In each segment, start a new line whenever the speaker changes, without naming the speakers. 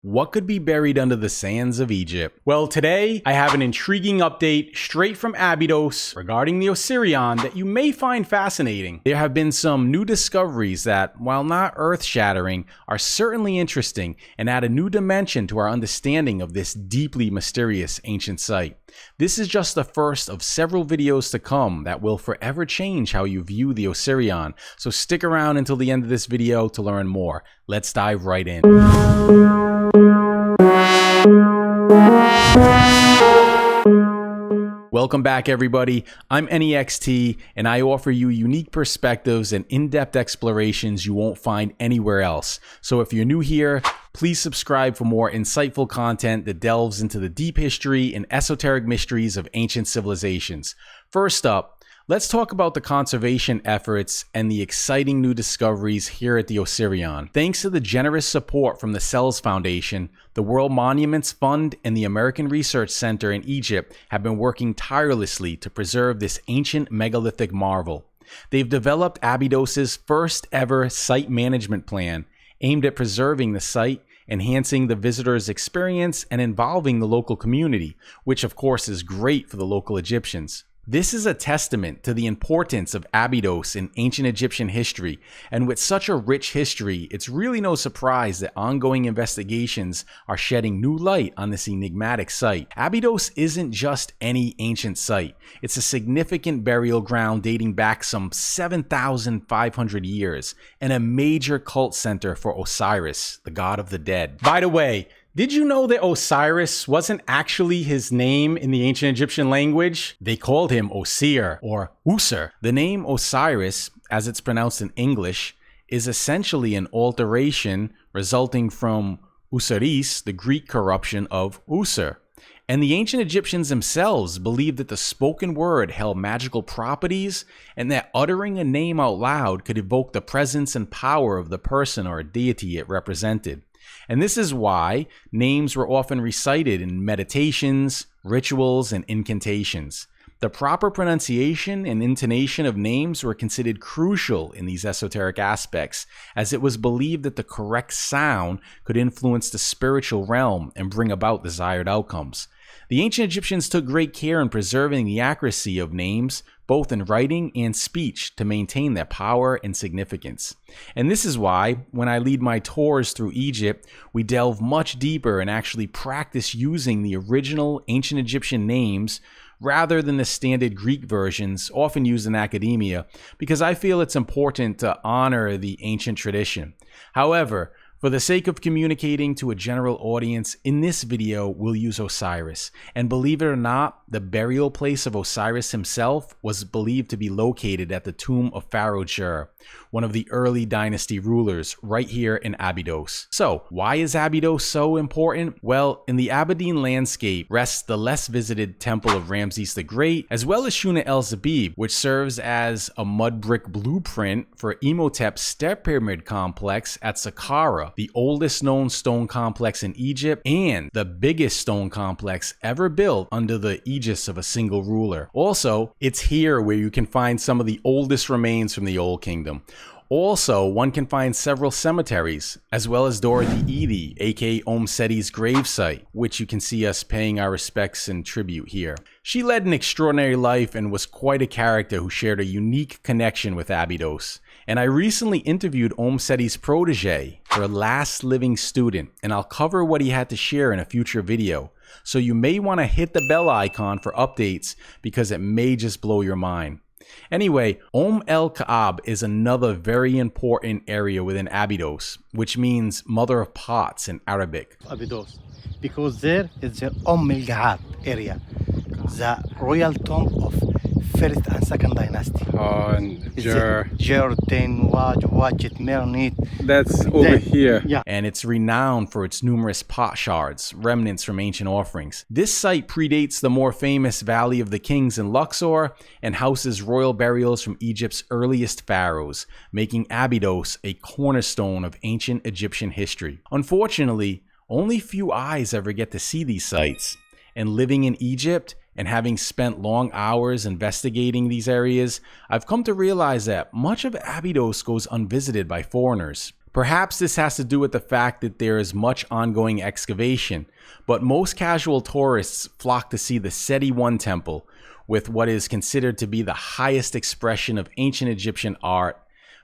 What could be buried under the sands of Egypt? Well, today I have an intriguing update straight from Abydos regarding the Osirion that you may find fascinating. There have been some new discoveries that, while not earth-shattering, are certainly interesting and add a new dimension to our understanding of this deeply mysterious ancient site. This is just the first of several videos to come that will forever change how you view the Osirion, so stick around until the end of this video to learn more. Let's dive right in. Welcome back, everybody. I'm Anyextee, and I offer you unique perspectives and in-depth explorations you won't find anywhere else. So if you're new here, please subscribe for more insightful content that delves into the deep history and esoteric mysteries of ancient civilizations. First up, let's talk about the conservation efforts and the exciting new discoveries here at the Osirion. Thanks to the generous support from the Cells Foundation, the World Monuments Fund and the American Research Center in Egypt have been working tirelessly to preserve this ancient megalithic marvel. They've developed Abydos's first ever site management plan, aimed at preserving the site, enhancing the visitor's experience, and involving the local community, which of course is great for the local Egyptians. This is a testament to the importance of Abydos in ancient Egyptian history, and with such a rich history, it's really no surprise that ongoing investigations are shedding new light on this enigmatic site. Abydos isn't just any ancient site. It's a significant burial ground dating back some 7,500 years, and a major cult center for Osiris, the god of the dead. By the way, did you know that Osiris wasn't actually his name in the ancient Egyptian language? They called him Osir or Usir. The name Osiris, as it's pronounced in English, is essentially an alteration resulting from Osiris, the Greek corruption of Usir. And the ancient Egyptians themselves believed that the spoken word held magical properties and that uttering a name out loud could evoke the presence and power of the person or deity it represented. And this is why names were often recited in meditations, rituals, and incantations. The proper pronunciation and intonation of names were considered crucial in these esoteric aspects, as it was believed that the correct sound could influence the spiritual realm and bring about desired outcomes. The ancient Egyptians took great care in preserving the accuracy of names, both in writing and speech, to maintain their power and significance. And this is why, when I lead my tours through Egypt, we delve much deeper and actually practice using the original ancient Egyptian names rather than the standard Greek versions often used in academia, because I feel it's important to honor the ancient tradition. However, for the sake of communicating to a general audience, in this video we'll use Osiris. And believe it or not, the burial place of Osiris himself was believed to be located at the tomb of Pharaoh Jer, one of the early dynasty rulers, right here in Abydos. So, why is Abydos so important? Well, in the Abydean landscape rests the less visited temple of Ramses the Great, as well as Shuna el-Zabib, which serves as a mud brick blueprint for Imhotep's step pyramid complex at Saqqara, the oldest known stone complex in Egypt and the biggest stone complex ever built under the aegis of a single ruler. Also, it's here where you can find some of the oldest remains from the Old Kingdom. Also, one can find several cemeteries, as well as Dorothy Eady, aka Seti's gravesite, which you can see us paying our respects and tribute here. She led an extraordinary life and was quite a character who shared a unique connection with Abydos. And I recently interviewed Seti's protege, her last living student, and I'll cover what he had to share in a future video. So you may want to hit the bell icon for updates because it may just blow your mind. Anyway, el-Ka'ab is another very important area within Abydos, which means mother of pots in Arabic.
Abydos, because there is the el-Ka'ab area, the royal tomb of first and second dynasty.
Oh, and Jer. That's over here.
Yeah.
And it's renowned for its numerous pot shards, remnants from ancient offerings. This site predates the more famous Valley of the Kings in Luxor and houses royal burials from Egypt's earliest pharaohs, making Abydos a cornerstone of ancient Egyptian history. Unfortunately, only few eyes ever get to see these sites. And living in Egypt, and having spent long hours investigating these areas, I've come to realize that much of Abydos goes unvisited by foreigners. Perhaps this has to do with the fact that there is much ongoing excavation, but most casual tourists flock to see the Seti I temple, with what is considered to be the highest expression of ancient Egyptian art.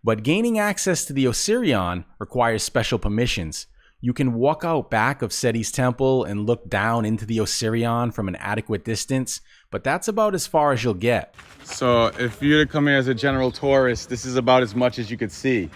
But gaining access to the Osirion requires special permissions. You can walk out back of Seti's temple and look down into the Osirion from an adequate distance, but that's about as far as you'll get.
So if you're to come here as a general tourist, this is about as much as you could see.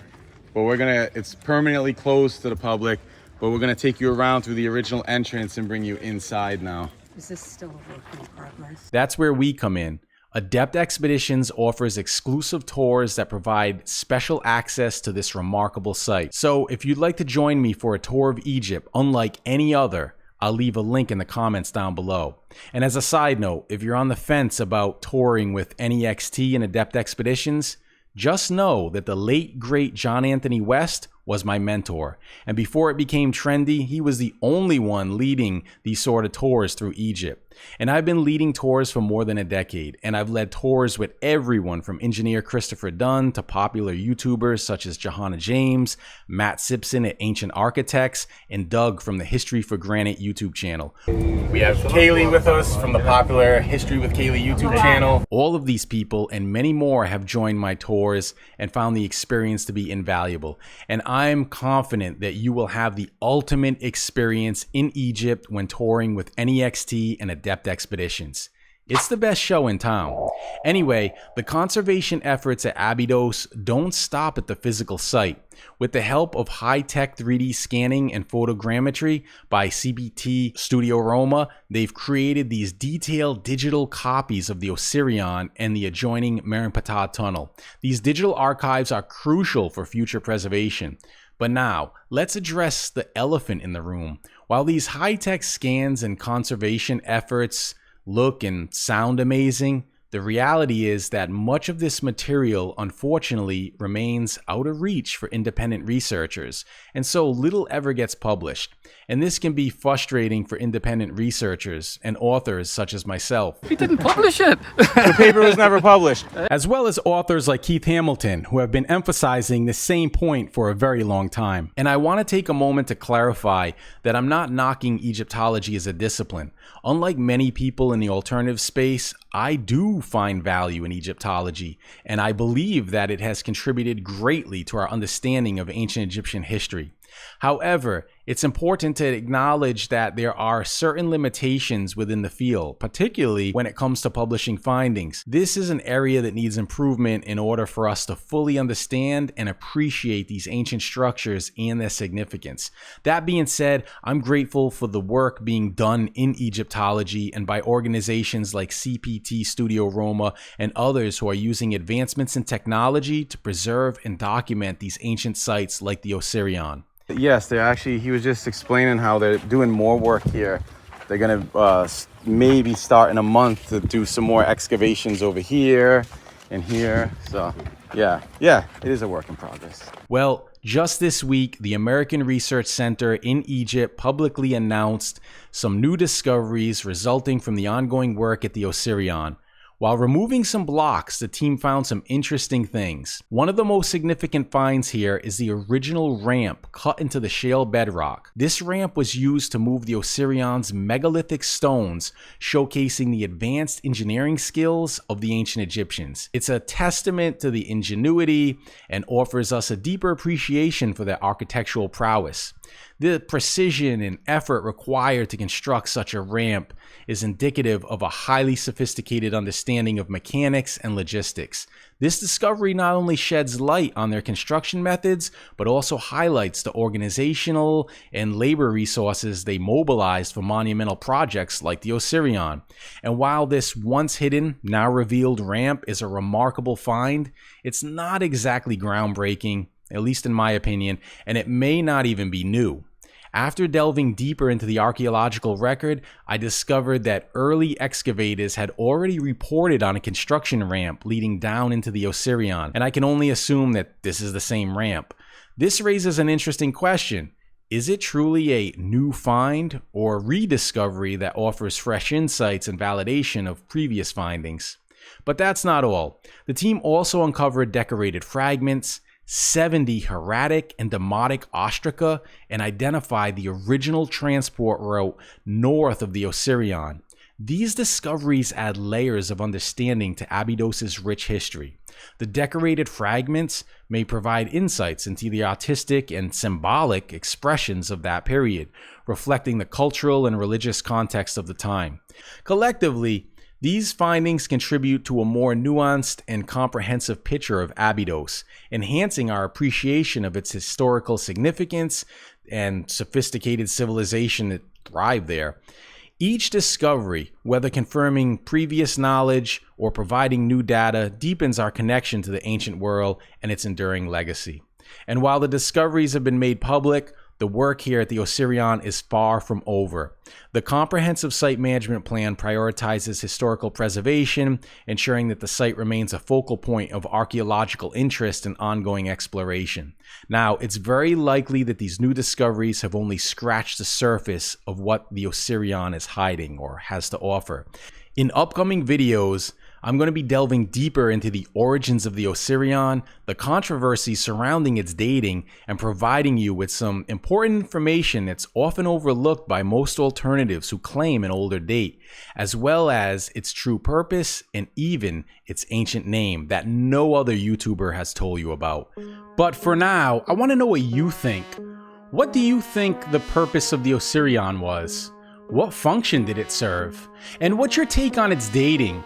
But it's permanently closed to the public, but we're gonna take you around through the original entrance and bring you inside now.
Is this still a work in progress?
That's where we come in. Adept Expeditions offers exclusive tours that provide special access to this remarkable site. So if you'd like to join me for a tour of Egypt unlike any other, I'll leave a link in the comments down below. And as a side note, if you're on the fence about touring with Anyextee and Adept Expeditions, just know that the late great John Anthony West was my mentor, and before it became trendy, he was the only one leading these sort of tours through Egypt. And I've been leading tours for more than a decade, and I've led tours with everyone from engineer Christopher Dunn to popular YouTubers such as Johanna James, Matt Simpson at Ancient Architects, and Doug from the History for Granite YouTube channel. We have Kaylee with us from the popular History with Kaylee YouTube channel. All of these people and many more have joined my tours and found the experience to be invaluable. And I'm confident that you will have the ultimate experience in Egypt when touring with Anyextee and Adept Expeditions. It's the best show in town. Anyway, the conservation efforts at Abydos don't stop at the physical site. With the help of high-tech 3D scanning and photogrammetry by CBT Studio Roma, they've created these detailed digital copies of the Osirion and the adjoining Merenptah tunnel. These digital archives are crucial for future preservation. But now, let's address the elephant in the room. While these high-tech scans and conservation efforts look and sound amazing, the reality is that much of this material unfortunately remains out of reach for independent researchers, and so little ever gets published. And this can be frustrating for independent researchers and authors such as myself.
We didn't publish it!
The paper was never published.
As well as authors like Keith Hamilton, who have been emphasizing the same point for a very long time. And I want to take a moment to clarify that I'm not knocking Egyptology as a discipline. Unlike many people in the alternative space, I do find value in Egyptology, and I believe that it has contributed greatly to our understanding of ancient Egyptian history. However, it's important to acknowledge that there are certain limitations within the field, particularly when it comes to publishing findings. This is an area that needs improvement in order for us to fully understand and appreciate these ancient structures and their significance. That being said, I'm grateful for the work being done in Egyptology and by organizations like CPT Studio Roma and others who are using advancements in technology to preserve and document these ancient sites like the Osirion.
Yes, he was just explaining how they're doing more work here. They're gonna maybe start in a month to do some more excavations over here and here. So yeah, it is a work in progress.
Well, just this week, the American Research Center in Egypt publicly announced some new discoveries resulting from the ongoing work at the Osirion. While removing some blocks, the team found some interesting things. One of the most significant finds here is the original ramp cut into the shale bedrock. This ramp was used to move the Osirion's megalithic stones, showcasing the advanced engineering skills of the ancient Egyptians. It's a testament to the ingenuity and offers us a deeper appreciation for their architectural prowess. The precision and effort required to construct such a ramp is indicative of a highly sophisticated understanding of mechanics and logistics. This discovery not only sheds light on their construction methods, but also highlights the organizational and labor resources they mobilized for monumental projects like the Osirion. And while this once hidden, now revealed ramp is a remarkable find, it's not exactly groundbreaking, at least in my opinion, and it may not even be new. After delving deeper into the archaeological record, I discovered that early excavators had already reported on a construction ramp leading down into the Osirion, and I can only assume that this is the same ramp. This raises an interesting question. Is it truly a new find or rediscovery that offers fresh insights and validation of previous findings? But that's not all. The team also uncovered decorated fragments, 70 hieratic and demotic ostraca, and identify the original transport route north of the Osirion. These discoveries add layers of understanding to Abydos's rich history. The decorated fragments may provide insights into the artistic and symbolic expressions of that period, reflecting the cultural and religious context of the time. Collectively, these findings contribute to a more nuanced and comprehensive picture of Abydos, enhancing our appreciation of its historical significance and sophisticated civilization that thrived there. Each discovery, whether confirming previous knowledge or providing new data, deepens our connection to the ancient world and its enduring legacy. And while the discoveries have been made public, the work here at the Osirion is far from over. The comprehensive site management plan prioritizes historical preservation, ensuring that the site remains a focal point of archaeological interest and ongoing exploration. Now, it's very likely that these new discoveries have only scratched the surface of what the Osirion is hiding or has to offer. In upcoming videos, I'm going to be delving deeper into the origins of the Osirion, the controversy surrounding its dating, and providing you with some important information that's often overlooked by most alternatives who claim an older date, as well as its true purpose and even its ancient name that no other YouTuber has told you about. But for now, I want to know what you think. What do you think the purpose of the Osirion was? What function did it serve? And what's your take on its dating?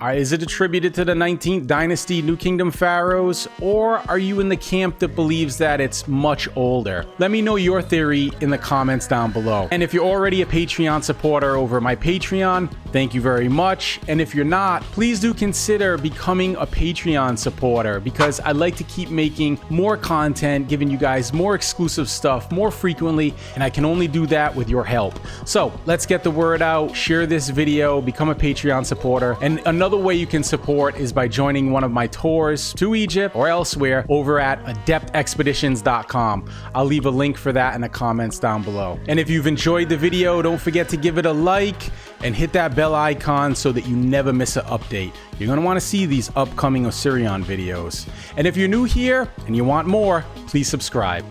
Is it attributed to the 19th dynasty New Kingdom pharaohs, or are you in the camp that believes that it's much older? Let me know your theory in the comments down below. And if you're already a Patreon supporter over my Patreon, thank you very much. And if you're not, please do consider becoming a Patreon supporter, because I'd like to keep making more content, giving you guys more exclusive stuff more frequently, and I can only do that with your help. So let's get the word out, share this video, become a Patreon supporter. And another way you can support is by joining one of my tours to Egypt or elsewhere over at adeptexpeditions.com. I'll leave a link for that in the comments down below. And if you've enjoyed the video, don't forget to give it a like and hit that bell icon so that you never miss an update. You're going to want to see these upcoming Osirion videos. And if you're new here and you want more, please subscribe.